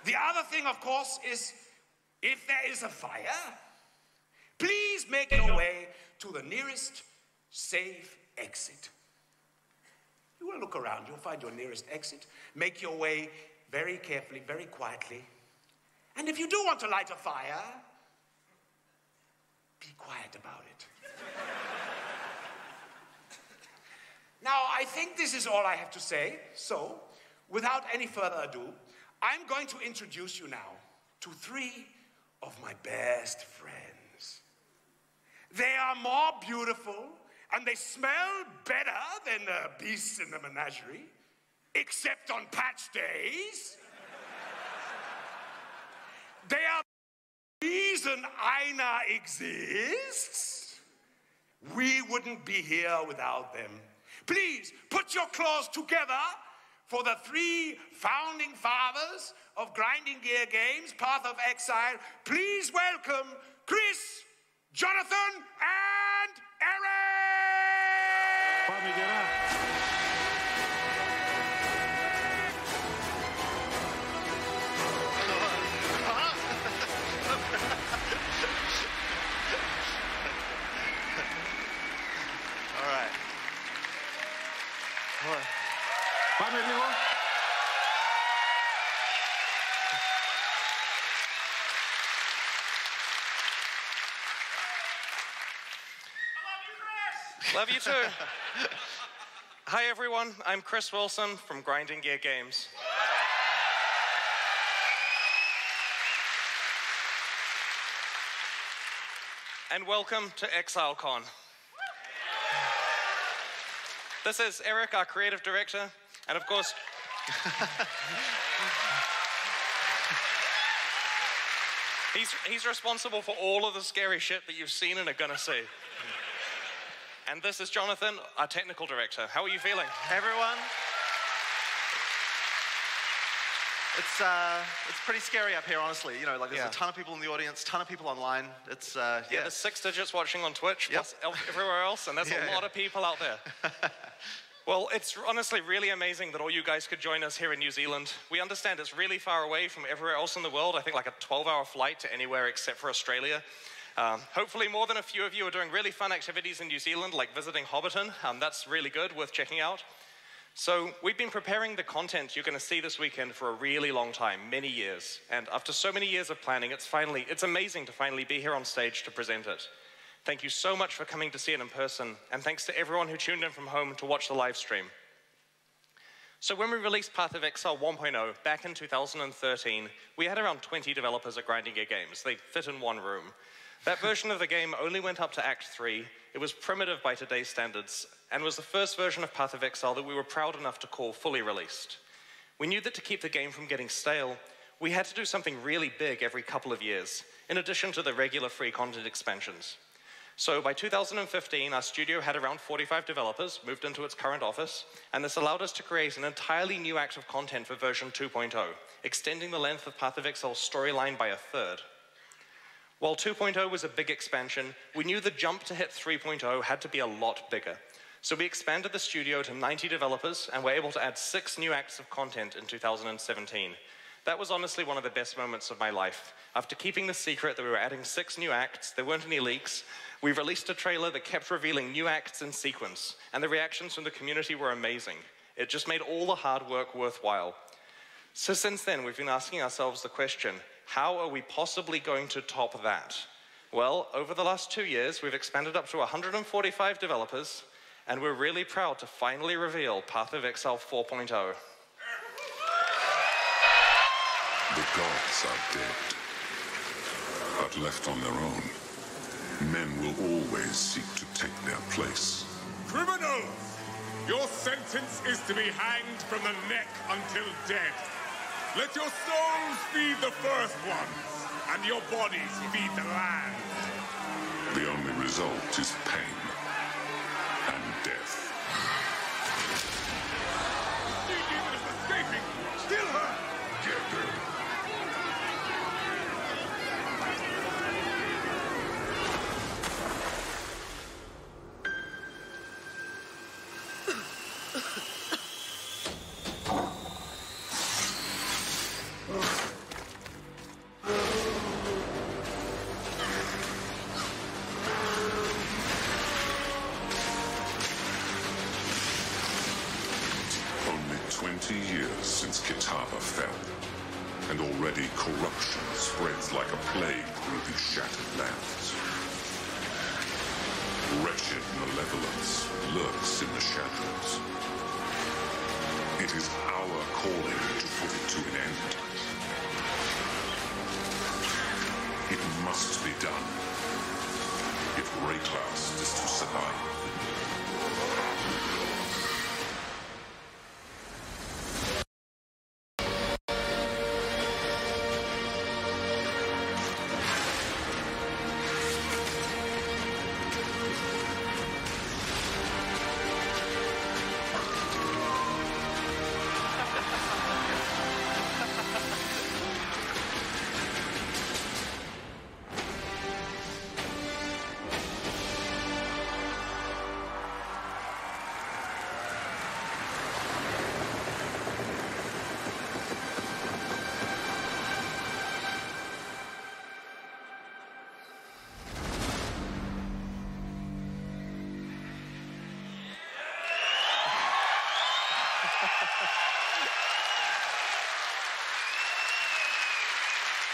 The other thing, of course, is if there is a fire, please make your way to the nearest safe exit. You will look around, you'll find your nearest exit. Make your way very carefully, very quietly. And if you do want to light a fire, be quiet about it. Now, I think this is all I have to say. So, without any further ado, I'm going to introduce you now to three of my best friends. They are more beautiful and they smell better than the beasts in the menagerie, except on patch days. They are the reason ήτανε exists. We wouldn't be here without them. Please, put your claws together for the three founding fathers of grinding gear games, Path of Exile. Please welcome Chris, Jonathan, and Eric! All right. Πάμε λίγο. Love you too. Hi everyone, I'm Chris Wilson from Grinding Gear Games. And welcome to Exile Con. This is Eric, our creative director, and of course, he's responsible for all of the scary shit that you've seen and are gonna see. And this is Jonathan, our technical director. How are you feeling? Hey everyone. It's pretty scary up here, honestly. You know, like there's a ton of people in the audience, ton of people online. It's yeah, there's 6 digits watching on Twitch, plus everywhere else, and there's a lot of people out there. Well, it's honestly really amazing that all you guys could join us here in New Zealand. We understand it's really far away from everywhere else in the world. I think like a 12-hour flight to anywhere except for Australia. Hopefully more than a few of you are doing really fun activities in New Zealand, like visiting Hobbiton. That's really good, worth checking out. So we've been preparing the content you're going to see this weekend for a really long time, many years. And after so many years of planning, it's amazing to finally be here on stage to present it. Thank you so much for coming to see it in person, and thanks to everyone who tuned in from home to watch the live stream. So when we released Path of Exile 1.0 back in 2013, we had around 20 developers at Grinding Gear Games. They fit in one room. That version of the game only went up to Act 3. It was primitive by today's standards, and was the first version of Path of Exile that we were proud enough to call fully released. We knew that to keep the game from getting stale, we had to do something really big every couple of years, in addition to the regular free content expansions. So by 2015, our studio had around 45 developers, moved into its current office, and this allowed us to create an entirely new act of content for version 2.0, extending the length of Path of Exile's storyline by a third. While 2.0 was a big expansion, we knew the jump to hit 3.0 had to be a lot bigger. So we expanded the studio to 90 developers and were able to add 6 new acts of content in 2017. That was honestly one of the best moments of my life. After keeping the secret that we were adding 6 new acts, there weren't any leaks, we released a trailer that kept revealing new acts in sequence, and the reactions from the community were amazing. It just made all the hard work worthwhile. So since then, we've been asking ourselves the question, how are we possibly going to top that? Well, over the last 2 years, we've expanded up to 145 developers, and we're really proud to finally reveal Path of Exile 4.0. The gods are dead, but left on their own, men will always seek to take their place. Criminals! Your sentence is to be hanged from the neck until dead. Let your souls feed the first ones, and your bodies feed the land. The only result is pain and death. The demon is escaping! Kill her! Get her. And already corruption spreads like a plague through these shattered lands. Wretched malevolence lurks in the shadows. It is our calling to put it to an end. It must be done if Rayclass is to survive.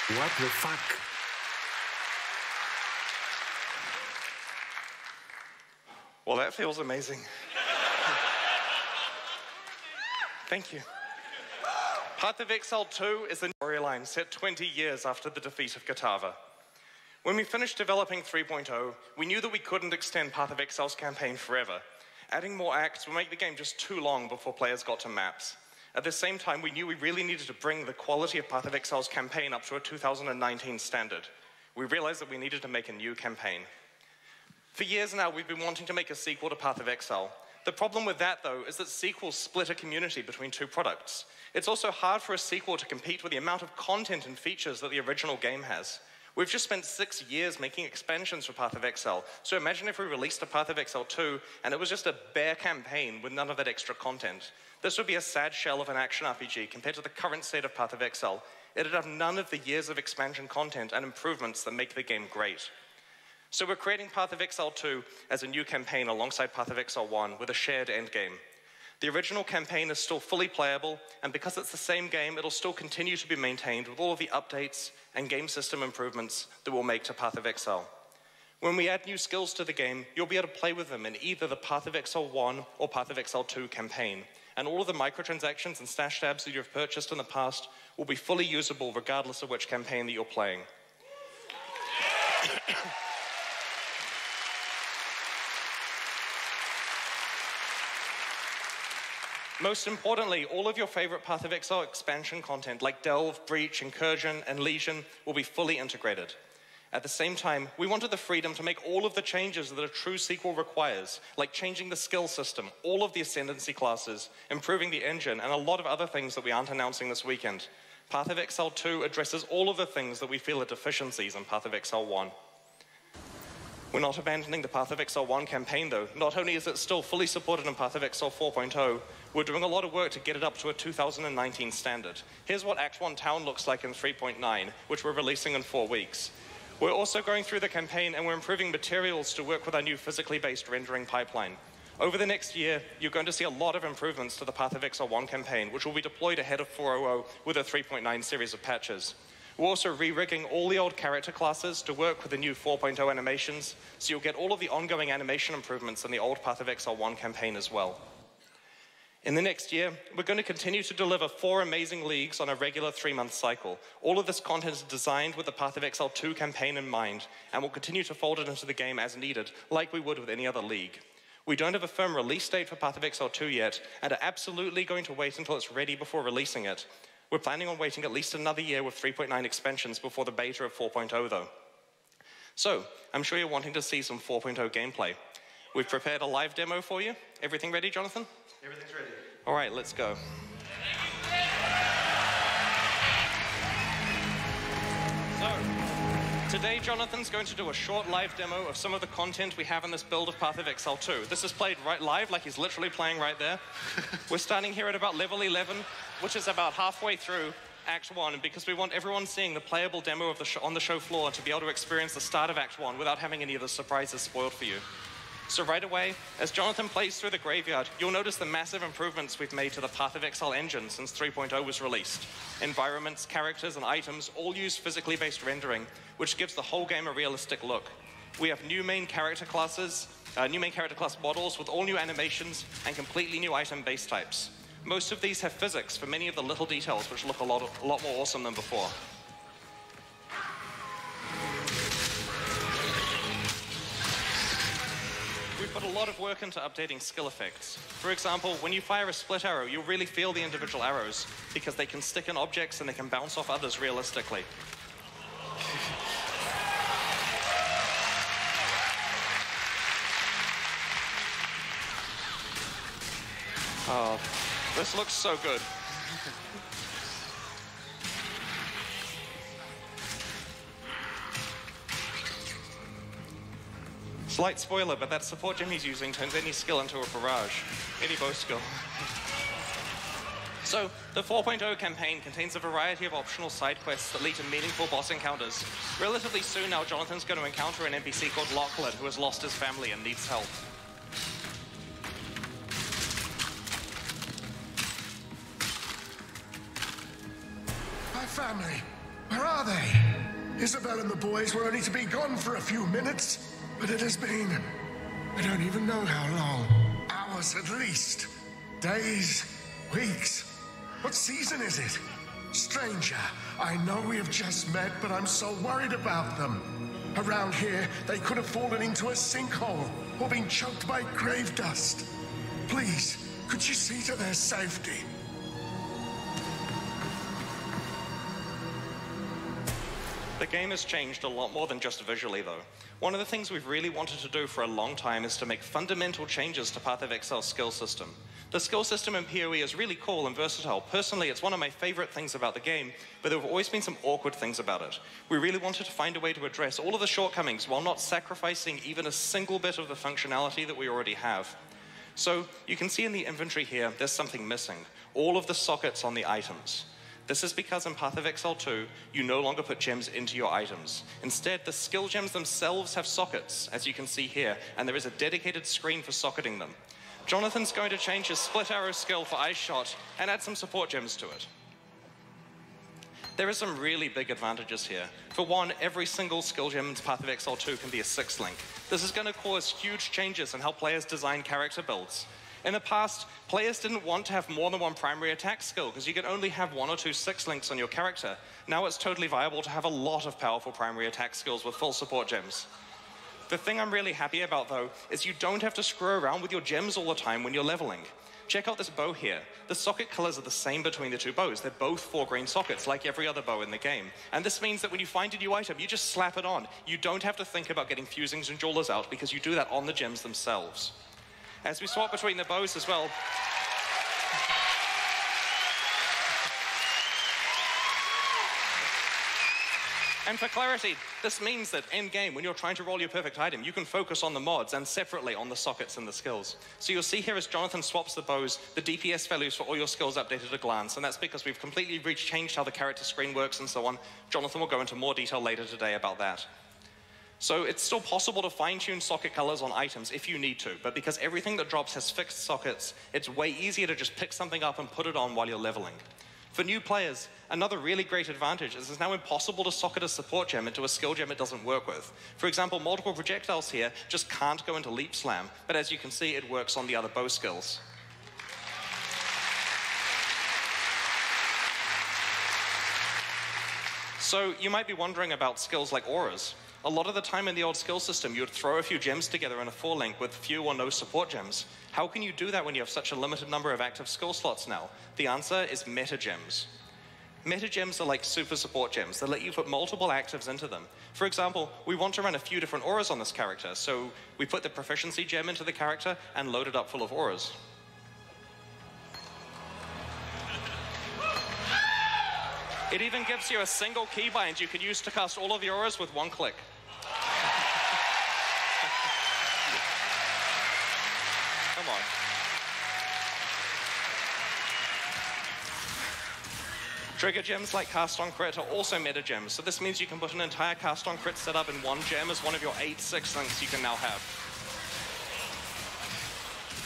What the fuck? Well, that feels amazing. Thank you. Path of Exile 2 is a storyline set 20 years after the defeat of Katava. When we finished developing 3.0, we knew that we couldn't extend Path of Exile's campaign forever. Adding more acts would make the game just too long before players got to maps. At the same time, we knew we really needed to bring the quality of Path of Exile's campaign up to a 2019 standard. We realized that we needed to make a new campaign. For years now, we've been wanting to make a sequel to Path of Exile. The problem with that, though, is that sequels split a community between two products. It's also hard for a sequel to compete with the amount of content and features that the original game has. We've just spent 6 years making expansions for Path of Exile, so imagine if we released a Path of Exile 2 and it was just a bare campaign with none of that extra content. This would be a sad shell of an action RPG compared to the current state of Path of Exile. It'd have none of the years of expansion content and improvements that make the game great. So we're creating Path of Exile 2 as a new campaign alongside Path of Exile 1 with a shared endgame. The original campaign is still fully playable, and because it's the same game, it'll still continue to be maintained with all of the updates and game system improvements that we'll make to Path of Exile. When we add new skills to the game, you'll be able to play with them in either the Path of Exile 1 or Path of Exile 2 campaign, and all of the microtransactions and stash tabs that you've purchased in the past will be fully usable regardless of which campaign that you're playing. Most importantly, all of your favorite Path of Exile expansion content like Delve, Breach, Incursion, and Legion will be fully integrated. At the same time, we wanted the freedom to make all of the changes that a true sequel requires, like changing the skill system, all of the ascendancy classes, improving the engine, and a lot of other things that we aren't announcing this weekend. Path of Exile 2 addresses all of the things that we feel are deficiencies in Path of Exile 1. We're not abandoning the Path of Exile 1 campaign, though. Not only is it still fully supported in Path of Exile 4.0, we're doing a lot of work to get it up to a 2019 standard. Here's what Act 1 Town looks like in 3.9, which we're releasing in 4 weeks. We're also going through the campaign and we're improving materials to work with our new physically based rendering pipeline. Over the next year, you're going to see a lot of improvements to the Path of Exile 1 campaign, which will be deployed ahead of 4.0 with a 3.9 series of patches. We're also re-rigging all the old character classes to work with the new 4.0 animations, so you'll get all of the ongoing animation improvements in the old Path of Exile 1 campaign as well. In the next year, we're going to continue to deliver 4 amazing leagues on a regular 3-month cycle. All of this content is designed with the Path of Exile 2 campaign in mind, and we'll continue to fold it into the game as needed, like we would with any other league. We don't have a firm release date for Path of Exile 2 yet, and are absolutely going to wait until it's ready before releasing it. We're planning on waiting at least another year with 3.9 expansions before the beta of 4.0 though. So, I'm sure you're wanting to see some 4.0 gameplay. We've prepared a live demo for you. Everything ready, Jonathan? Everything's ready. All right, let's go. So, today Jonathan's going to do a short live demo of some of the content we have in this build of Path of Exile 2. This is played right live, like he's literally playing right there. We're starting here at about level 11, which is about halfway through Act 1, because we want everyone seeing the playable demo of on the show floor to be able to experience the start of Act 1 without having any of the surprises spoiled for you. So right away, as Jonathan plays through the graveyard, you'll notice the massive improvements we've made to the Path of Exile engine since 3.0 was released. Environments, characters, and items all use physically based rendering, which gives the whole game a realistic look. We have new main character class models with all new animations and completely new item base types. Most of these have physics for many of the little details, which look a lot more awesome than before. We've put a lot of work into updating skill effects. For example, when you fire a split arrow, you'll really feel the individual arrows because they can stick in objects and they can bounce off others realistically. Oh, this looks so good. Slight spoiler, but that support gem he's using turns any skill into a barrage. Any bow skill. So, the 4.0 campaign contains a variety of optional side quests that lead to meaningful boss encounters. Relatively soon now, Jonathan's going to encounter an NPC called Lachlan, who has lost his family and needs help. My family, where are they? Isabel and the boys were only to be gone for a few minutes. But it has been, I don't even know how long. Hours at least. Days, weeks. What season is it? Stranger, I know we have just met, but I'm so worried about them. Around here, they could have fallen into a sinkhole or been choked by grave dust. Please, could you see to their safety? The game has changed a lot more than just visually, though. One of the things we've really wanted to do for a long time is to make fundamental changes to Path of Exile's skill system. The skill system in POE is really cool and versatile. Personally, it's one of my favorite things about the game, but there have always been some awkward things about it. We really wanted to find a way to address all of the shortcomings while not sacrificing even a single bit of the functionality that we already have. So, you can see in the inventory here, there's something missing. All of the sockets on the items. This is because in Path of Exile 2, you no longer put gems into your items. Instead, the skill gems themselves have sockets, as you can see here, and there is a dedicated screen for socketing them. Jonathan's going to change his split arrow skill for Ice Shot and add some support gems to it. There are some really big advantages here. For one, every single skill gem in Path of Exile 2 can be a 6-link. This is going to cause huge changes in how players design character builds. In the past, players didn't want to have more than one primary attack skill because you could only have 1 or 2 6-links on your character. Now it's totally viable to have a lot of powerful primary attack skills with full support gems. The thing I'm really happy about, though, is you don't have to screw around with your gems all the time when you're leveling. Check out this bow here. The socket colors are the same between the two bows. They're both 4 green sockets, like every other bow in the game. And this means that when you find a new item, you just slap it on. You don't have to think about getting fusings and jewelers out because you do that on the gems themselves. As we swap between the bows as well, and for clarity, this means that in-game, when you're trying to roll your perfect item, you can focus on the mods and separately on the sockets and the skills. So you'll see here as Jonathan swaps the bows, the DPS values for all your skills updated at a glance, and that's because we've completely changed how the character screen works and so on. Jonathan will go into more detail later today about that. So it's still possible to fine-tune socket colors on items if you need to, but because everything that drops has fixed sockets, it's way easier to just pick something up and put it on while you're leveling. For new players, another really great advantage is it's now impossible to socket a support gem into a skill gem it doesn't work with. For example, multiple projectiles here just can't go into Leap Slam, but as you can see, it works on the other bow skills. So you might be wondering about skills like auras. A lot of the time in the old skill system, you would throw a few gems together in a 4-link with few or no support gems. How can you do that when you have such a limited number of active skill slots now? The answer is meta gems. Meta gems are like super support gems that let you put multiple actives into them. For example, we want to run a few different auras on this character, so we put the proficiency gem into the character and load it up full of auras. It even gives you a single keybind you can use to cast all of the auras with 1 click. Come on. Trigger gems like Cast on Crit are also meta gems, so this means you can put an entire Cast on Crit setup in 1 gem as one of your 8 6-links you can now have.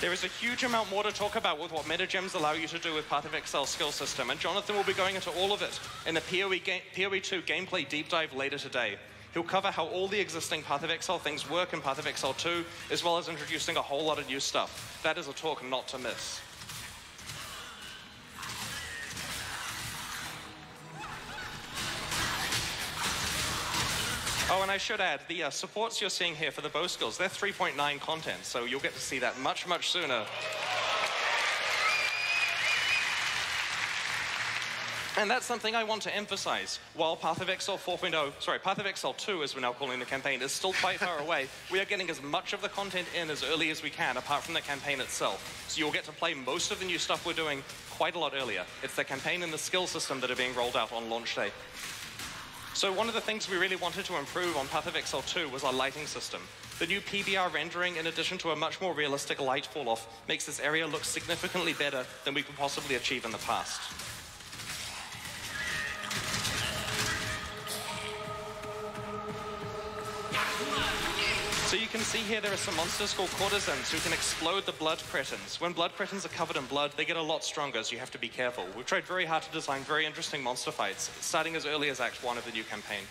There is a huge amount more to talk about with what metagems allow you to do with Path of Exile skill system, and Jonathan will be going into all of it in the POE 2 gameplay deep dive later today. He'll cover how all the existing Path of Exile things work in Path of Exile 2, as well as introducing a whole lot of new stuff. That is a talk not to miss. Oh, and I should add, the supports you're seeing here for the bow skills, they're 3.9 content, so you'll get to see that much, much sooner. And that's something I want to emphasize. While Path of Exile 4.0, Path of Exile 2, as we're now calling the campaign, is still quite far away, we are getting as much of the content in as early as we can, apart from the campaign itself. So you'll get to play most of the new stuff we're doing quite a lot earlier. It's the campaign and the skill system that are being rolled out on launch day. So one of the things we really wanted to improve on Path of Exile 2 was our lighting system. The new PBR rendering, in addition to a much more realistic light fall-off, makes this area look significantly better than we could possibly achieve in the past. So you can see here there are some monsters called courtesans who can explode the blood cretins. When blood cretins are covered in blood, they get a lot stronger, so you have to be careful. We've tried very hard to design very interesting monster fights, starting as early as Act 1 of the new campaign.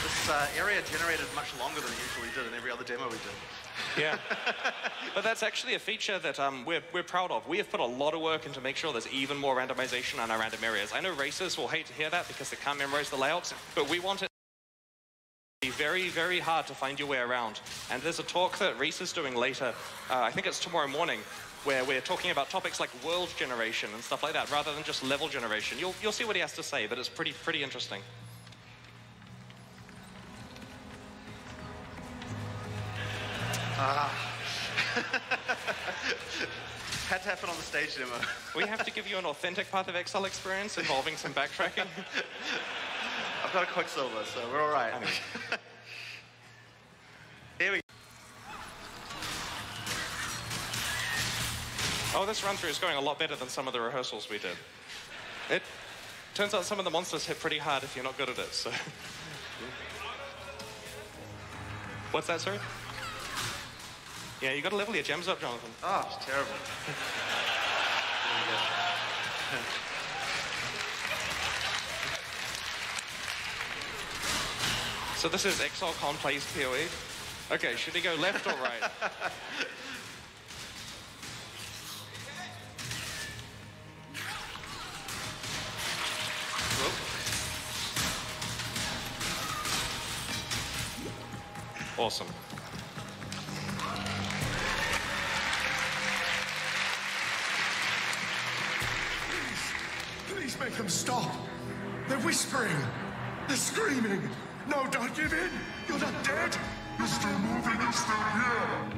This area generated much longer than it usually did in every other demo we did. Yeah, but that's actually a feature that we're proud of. We have put a lot of work into make sure there's even more randomization on our random areas. I know racers will hate to hear that because they can't memorize the layouts, but we want it to be very, very hard to find your way around. And there's a talk that Reese is doing later, I think it's tomorrow morning, where we're talking about topics like world generation and stuff like that, rather than just level generation. You'll see what he has to say, but it's pretty interesting. Had to happen on the stage demo. We have to give you an authentic Path of Exile experience involving some backtracking. I've got a Quicksilver, so we're all right. Here we go. Oh, this run-through is going a lot better than some of the rehearsals we did. It turns out some of the monsters hit pretty hard if you're not good at it, so... What's that, sorry? Yeah, you got to level your gems up, Jonathan. Oh, it's terrible. So this is Exile Con plays POE. Okay, should he go left or right? Awesome. Please make them stop. They're whispering. They're screaming. No, don't give in. You're not dead. You're still moving. You're still here.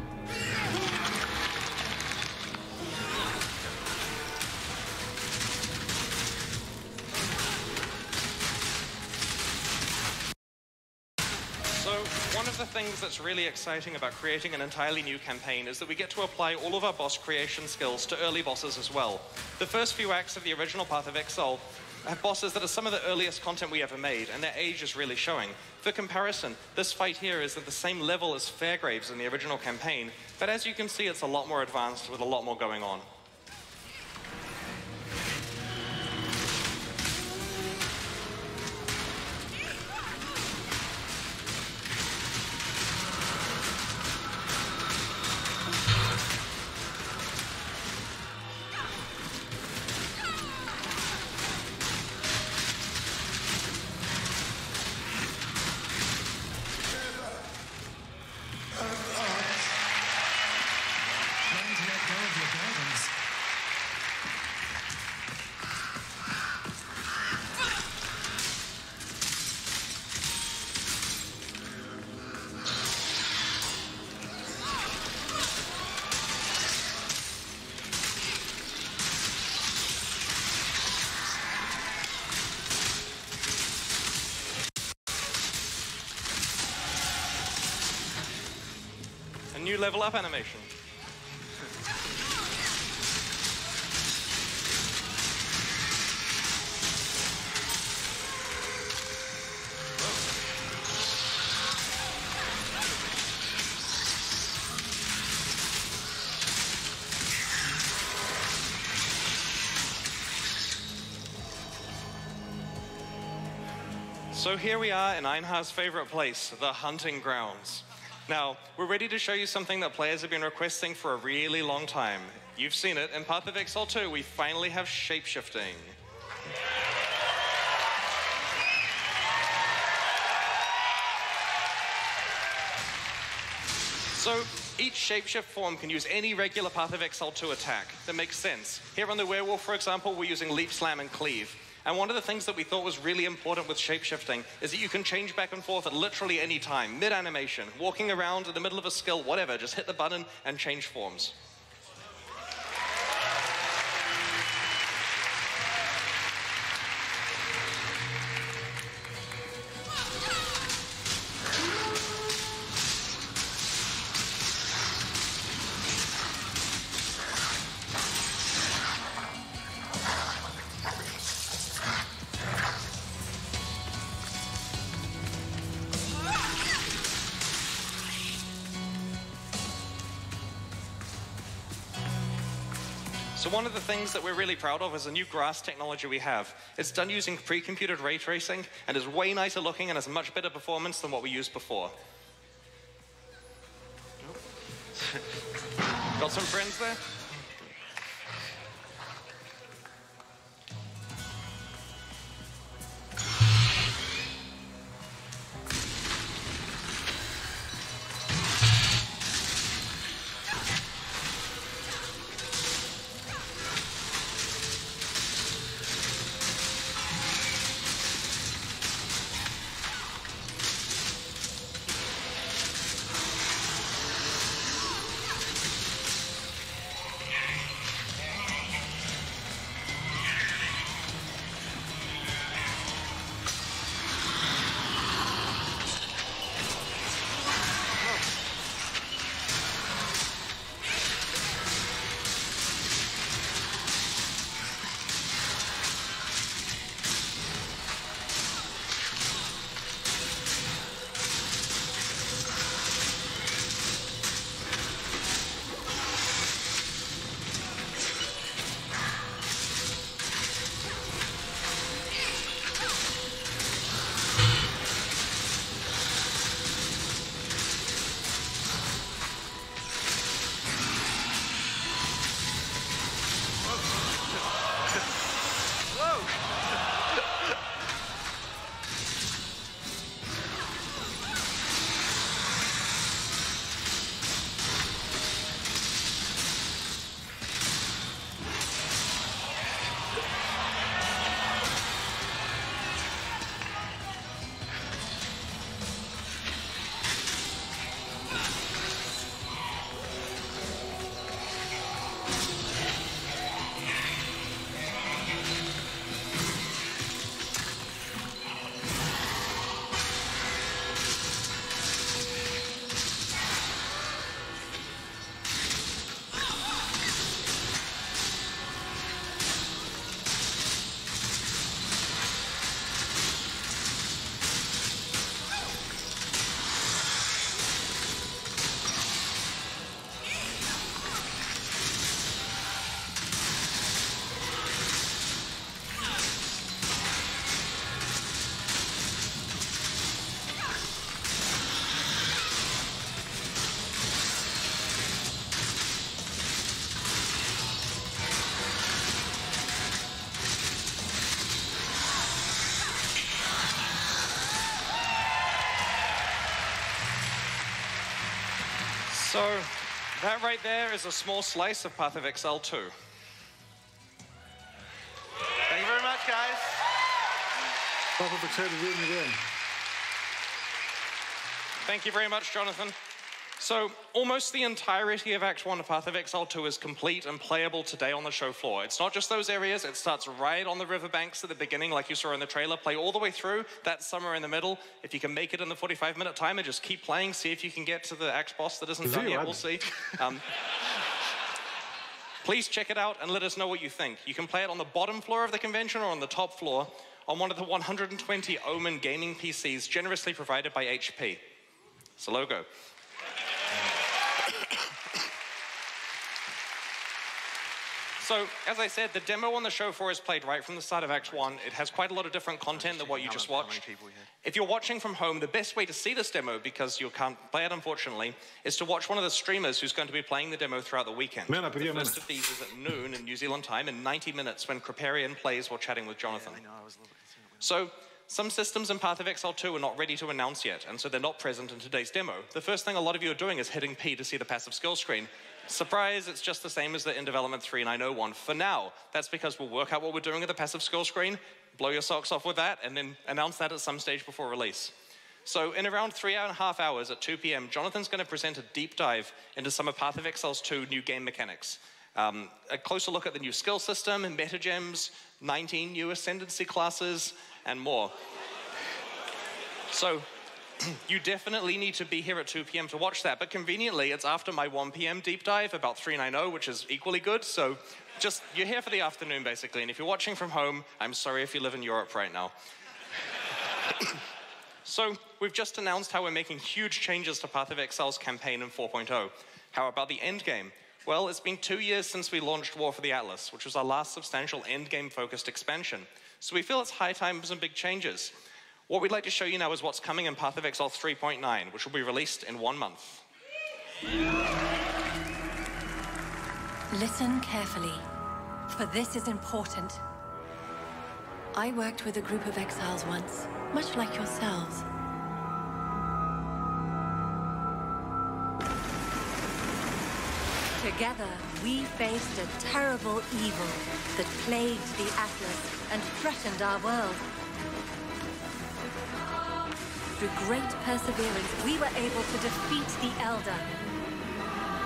So one of the things that's really exciting about creating an entirely new campaign is that we get to apply all of our boss creation skills to early bosses as well. The first few acts of the original Path of Exile have bosses that are some of the earliest content we ever made, and their age is really showing. For comparison, this fight here is at the same level as Fairgraves in the original campaign, but as you can see, it's a lot more advanced with a lot more going on. New level up animation. So here we are in Einhar's favorite place, the hunting grounds. Now, we're ready to show you something that players have been requesting for a really long time. You've seen it, in Path of Exile 2, we finally have shape-shifting. So, each shapeshift form can use any regular Path of Exile 2 attack. That makes sense. Here on the werewolf, for example, we're using leap, slam, and cleave. And one of the things that we thought was really important with shapeshifting is that you can change back and forth at literally any time, mid-animation, walking around in the middle of a skill, whatever, just hit the button and change forms. So one of the things that we're really proud of is a new grass technology we have. It's done using pre-computed ray tracing and is way nicer looking and has much better performance than what we used before. Got some friends there? So, that right there is a small slice of Path of Exile 2. Thank you very much, guys. Path of Exile doing it again. Thank you very much, Jonathan. So, almost the entirety of Act 1 of Path of Exile 2 is complete and playable today on the show floor. It's not just those areas, it starts right on the riverbanks at the beginning, like you saw in the trailer, play all the way through, that summer in the middle. If you can make it in the 45-minute timer, just keep playing, see if you can get to the axe boss that isn't done yet, we'll see. Please check it out and let us know what you think. You can play it on the bottom floor of the convention or on the top floor on one of the 120 Omen gaming PCs generously provided by HP. It's a logo. So, as I said, the demo on the show floor is played right from the start of Act 1. It has quite a lot of different content than what you just watched. If you're watching from home, the best way to see this demo, because you can't play it, unfortunately, is to watch one of the streamers who's going to be playing the demo throughout the weekend. The first of these is at noon in New Zealand time, in 90 minutes, when Kriparian plays while chatting with Jonathan. So, some systems in Path of Exile 2 are not ready to announce yet, and so they're not present in today's demo. The first thing a lot of you are doing is hitting P to see the passive skill screen. Surprise, it's just the same as the in development 3.9.0 for now. That's because we'll work out what we're doing at the passive skill screen, blow your socks off with that, and then announce that at some stage before release. So in around 3.5 hours at 2 p.m., Jonathan's going to present a deep dive into some of Path of Exile's 2 new game mechanics. A closer look at the new skill system, meta gems, 19 new ascendancy classes, and more. So, you definitely need to be here at 2 p.m. to watch that, but conveniently, it's after my 1 p.m. deep dive about 3.9.0, which is equally good, so just, you're here for the afternoon, basically, and if you're watching from home, I'm sorry if you live in Europe right now. So, we've just announced how we're making huge changes to Path of Exile's campaign in 4.0. How about the endgame? Well, it's been 2 years since we launched War for the Atlas, which was our last substantial endgame-focused expansion, so we feel it's high time for some big changes. What we'd like to show you now is what's coming in Path of Exile 3.9, which will be released in 1 month. Listen carefully, for this is important. I worked with a group of exiles once, much like yourselves. Together, we faced a terrible evil that plagued the Atlas and threatened our world. Through great perseverance, we were able to defeat the Elder.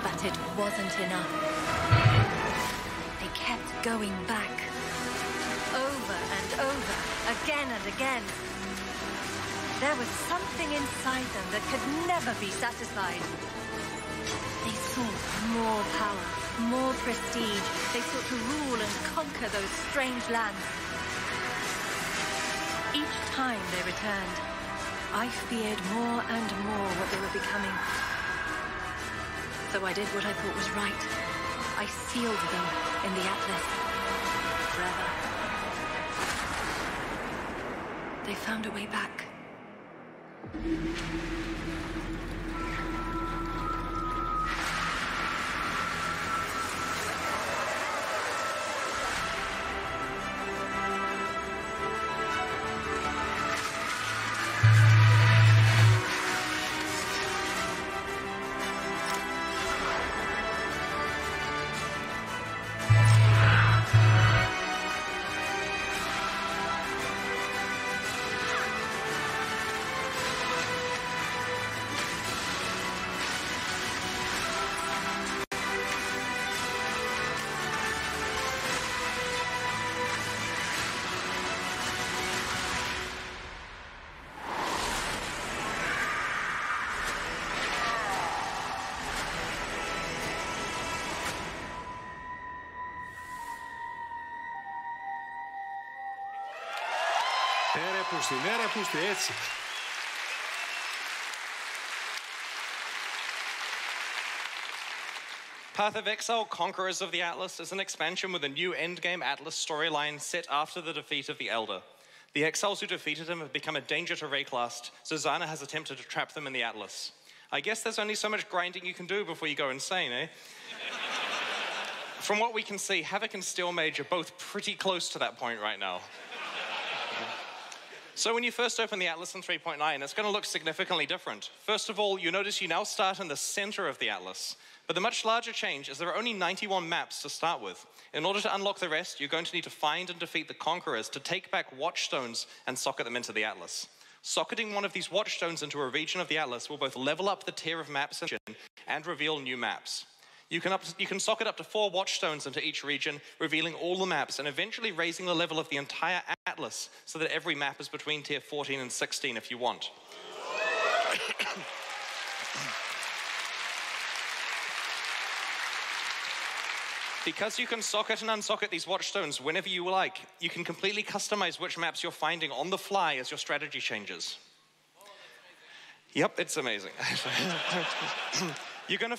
But it wasn't enough. They kept going back. Over and over, again and again. There was something inside them that could never be satisfied. They sought more power, more prestige. They sought to rule and conquer those strange lands. Each time they returned, I feared more and more what they were becoming. So I did what I thought was right. I sealed them in the Atlas. Forever. They found a way back. έτσι. Path of Exile, Conquerors of the Atlas is an expansion with a new endgame Atlas storyline set after the defeat of the Elder. The exiles who defeated him have become a danger to Rayclast, so Zana has attempted to trap them in the Atlas. I guess there's only so much grinding you can do before you go insane, eh? From what we can see, Havoc and Steel Mage are both pretty close to that point right now. So when you first open the Atlas in 3.9, it's going to look significantly different. First of all, you notice you now start in the center of the Atlas. But the much larger change is there are only 91 maps to start with. In order to unlock the rest, you're going to need to find and defeat the Conquerors to take back Watchstones and socket them into the Atlas. Socketing one of these Watchstones into a region of the Atlas will both level up the tier of maps and reveal new maps. You can socket up to 4 Watchstones into each region, revealing all the maps and eventually raising the level of the entire Atlas so that every map is between tier 14 and 16 if you want. Because you can socket and unsocket these Watchstones whenever you like, you can completely customize which maps you're finding on the fly as your strategy changes. Yep, it's amazing. You're going to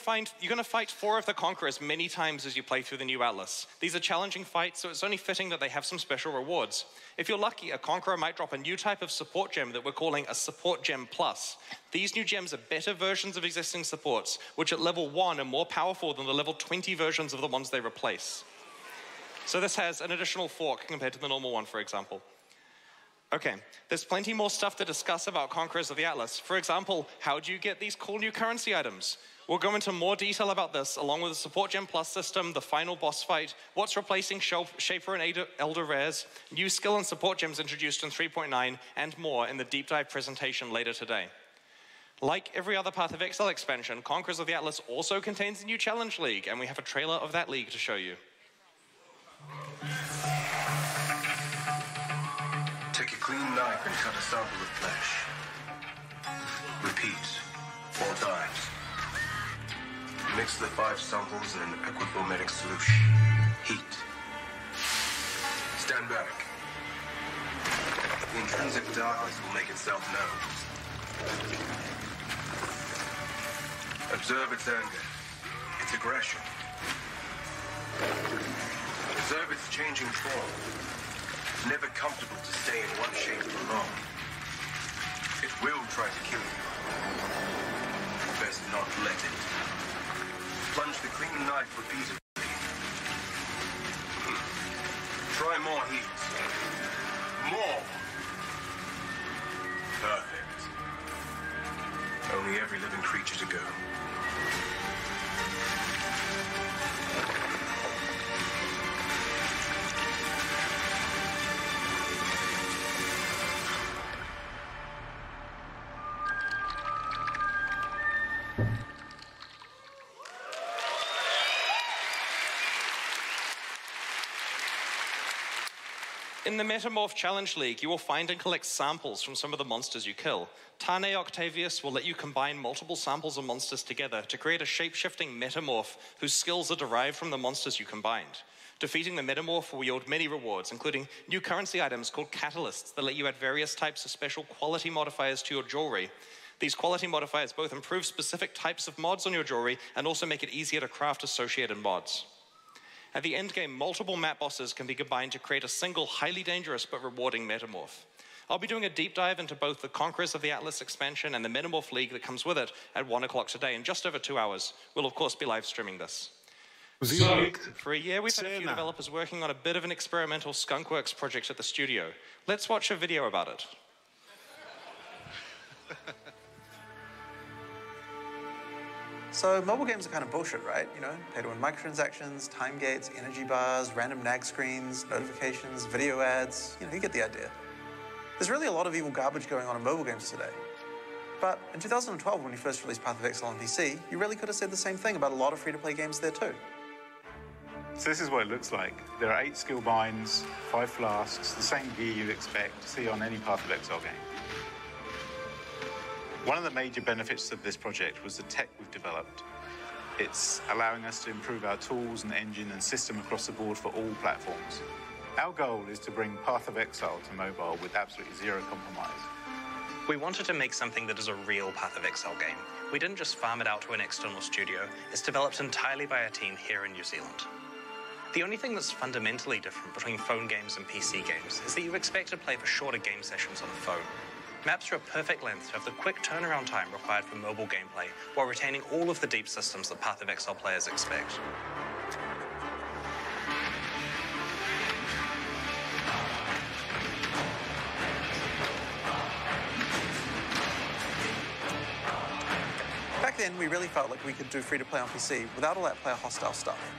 fight 4 of the Conquerors many times as you play through the new Atlas. These are challenging fights, so it's only fitting that they have some special rewards. If you're lucky, a Conqueror might drop a new type of support gem that we're calling a Support Gem Plus. These new gems are better versions of existing supports, which at level 1 are more powerful than the level 20 versions of the ones they replace. So this has an additional fork compared to the normal one, for example. Okay, there's plenty more stuff to discuss about Conquerors of the Atlas. For example, how do you get these cool new currency items? We'll go into more detail about this, along with the Support Gem Plus system, the final boss fight, what's replacing Shaper and Elder Rares, new skill and support gems introduced in 3.9, and more in the deep dive presentation later today. Like every other Path of Exile expansion, Conquerors of the Atlas also contains a new challenge league, and we have a trailer of that league to show you. Take a clean knife and cut a sample of flesh. Repeat 4 times. Mix the 5 samples in an equiphometic solution. Heat. Stand back. The intrinsic darkness will make itself known. Observe its anger, its aggression. Observe its changing form. Never comfortable to stay in one shape for long. It will try to kill you. Best not let it. Plunge the clean knife repeatedly. Try more heat. More. Perfect. Only every living creature to go. In the Metamorph Challenge League, you will find and collect samples from some of the monsters you kill. Tane Octavius will let you combine multiple samples of monsters together to create a shape-shifting metamorph whose skills are derived from the monsters you combined. Defeating the metamorph will yield many rewards, including new currency items called catalysts that let you add various types of special quality modifiers to your jewelry. These quality modifiers both improve specific types of mods on your jewelry and also make it easier to craft associated mods. At the end game, multiple map bosses can be combined to create a single, highly dangerous but rewarding metamorph. I'll be doing a deep dive into both the Conquerors of the Atlas expansion and the Metamorph League that comes with it at 1 o'clock today in just over 2 hours. We'll of course be live streaming this. For a year, we've had a few developers working on a bit of an experimental skunkworks project at the studio. Let's watch a video about it. So mobile games are kind of bullshit, right? You know, pay-to-win microtransactions, time gates, energy bars, random nag screens, notifications, video ads. You know, you get the idea. There's really a lot of evil garbage going on in mobile games today. But in 2012, when you first released Path of Exile on PC, you really could have said the same thing about a lot of free-to-play games there too. So this is what it looks like. There are 8 skill binds, 5 flasks, the same gear you'd expect to see on any Path of Exile game. One of the major benefits of this project was the tech we've developed. It's allowing us to improve our tools and engine and system across the board for all platforms. Our goal is to bring Path of Exile to mobile with absolutely zero compromise. We wanted to make something that is a real Path of Exile game. We didn't just farm it out to an external studio. It's developed entirely by a team here in New Zealand. The only thing that's fundamentally different between phone games and PC games is that you expect to play for shorter game sessions on a phone. Maps are a perfect length to have the quick turnaround time required for mobile gameplay, while retaining all of the deep systems that Path of Exile players expect. Back then, we really felt like we could do free-to-play on PC without all that player-hostile stuff.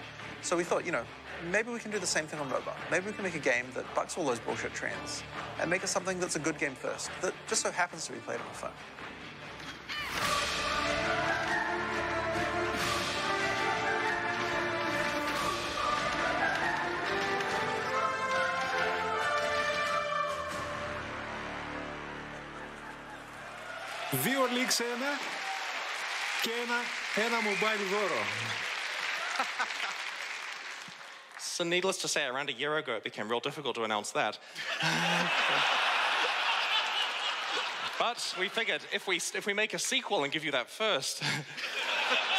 So we thought, you know, maybe we can do the same thing on mobile. Maybe we can make a game that bucks all those bullshit trends and make it something that's a good game first, that just so happens to be played on the phone. Δύο leaks ένα και ένα mobile δώρο. So needless to say, around a year ago, it became real difficult to announce that. But we figured if we make a sequel and give you that first.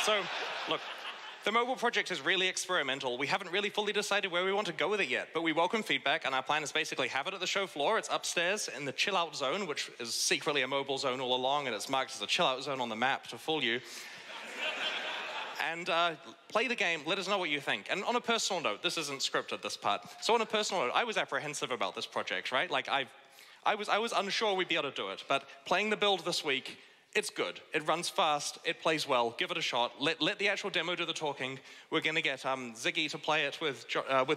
So, look, the mobile project is really experimental. We haven't really fully decided where we want to go with it yet, but we welcome feedback, and our plan is basically have it at the show floor. It's upstairs in the chill-out zone, which is secretly a mobile zone all along, and it's marked as a chill-out zone on the map to fool you. And play the game, let us know what you think. And on a personal note, this isn't scripted, this part. So on a personal note, I was apprehensive about this project, right? Like, I was unsure we'd be able to do it, but playing the build this week, it's good. It runs fast, it plays well, give it a shot. Let the actual demo do the talking. We're gonna get Ziggy to play it with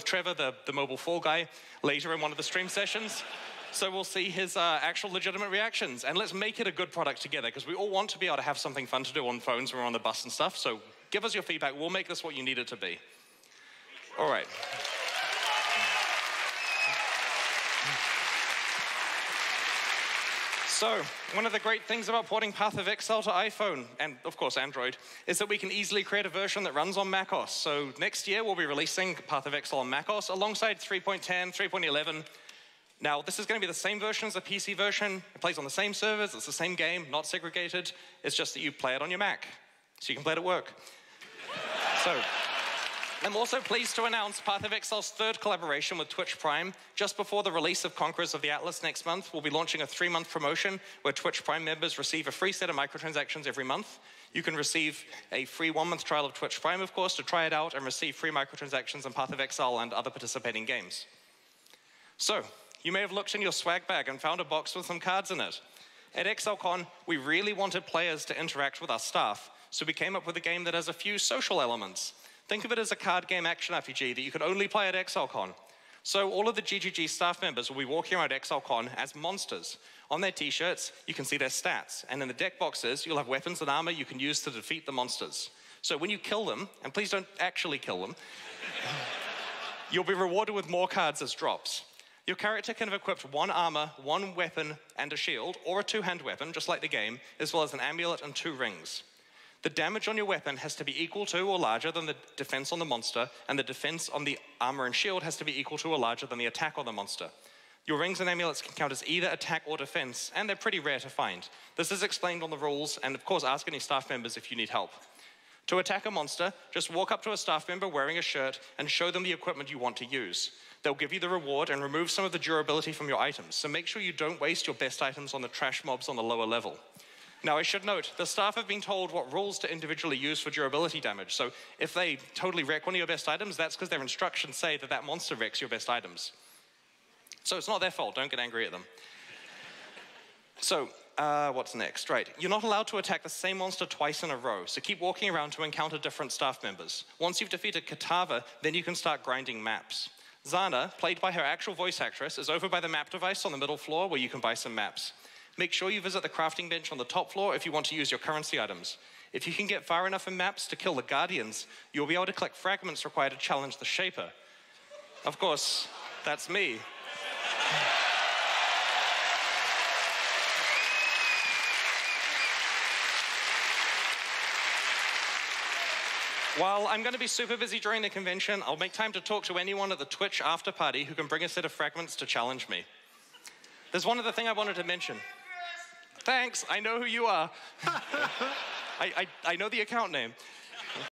Trevor, the mobile fall guy, later in one of the stream sessions. So we'll see his actual legitimate reactions. And let's make it a good product together, because we all want to be able to have something fun to do on phones when we're on the bus and stuff. So give us your feedback. We'll make this what you need it to be. All right. So, one of the great things about porting Path of Exile to iPhone, and of course Android, is that we can easily create a version that runs on macOS. So next year we'll be releasing Path of Exile on macOS alongside 3.10, 3.11. Now, this is going to be the same version as the PC version. It plays on the same servers, it's the same game, not segregated. It's just that you play it on your Mac, so you can play it at work. So, I'm also pleased to announce Path of Exile's third collaboration with Twitch Prime. Just before the release of Conquerors of the Atlas next month, we'll be launching a 3-month promotion where Twitch Prime members receive a free set of microtransactions every month. You can receive a free 1-month trial of Twitch Prime, of course, to try it out and receive free microtransactions on Path of Exile and other participating games. So, you may have looked in your swag bag and found a box with some cards in it. At Exile Con, we really wanted players to interact with our staff, so we came up with a game that has a few social elements. Think of it as a card game action RPG that you can only play at Exile Con. So all of the GGG staff members will be walking around Exile Con as monsters. On their t-shirts, you can see their stats, and in the deck boxes, you'll have weapons and armor you can use to defeat the monsters. So when you kill them, and please don't actually kill them, you'll be rewarded with more cards as drops. Your character can have equipped 1 armor, 1 weapon, and a shield, or a 2-hand weapon, just like the game, as well as an amulet and 2 rings. The damage on your weapon has to be equal to or larger than the defense on the monster, and the defense on the armor and shield has to be equal to or larger than the attack on the monster. Your rings and amulets can count as either attack or defense, and they're pretty rare to find. This is explained on the rules, and of course ask any staff members if you need help. To attack a monster, just walk up to a staff member wearing a shirt and show them the equipment you want to use. They'll give you the reward and remove some of the durability from your items, so make sure you don't waste your best items on the trash mobs on the lower level. Now, I should note, the staff have been told what rules to individually use for durability damage, so if they totally wreck one of your best items, that's because their instructions say that that monster wrecks your best items. So it's not their fault, don't get angry at them. So, what's next? Right, you're not allowed to attack the same monster twice in a row, so keep walking around to encounter different staff members. Once you've defeated Katava, then you can start grinding maps. Zana, played by her actual voice actress, is over by the map device on the middle floor where you can buy some maps. Make sure you visit the crafting bench on the top floor if you want to use your currency items. If you can get far enough in maps to kill the Guardians, you'll be able to collect fragments required to challenge the Shaper. Of course, that's me. While I'm going to be super busy during the convention, I'll make time to talk to anyone at the Twitch after party who can bring a set of fragments to challenge me. There's one other thing I wanted to mention. Thanks, I know who you are. I know the account name.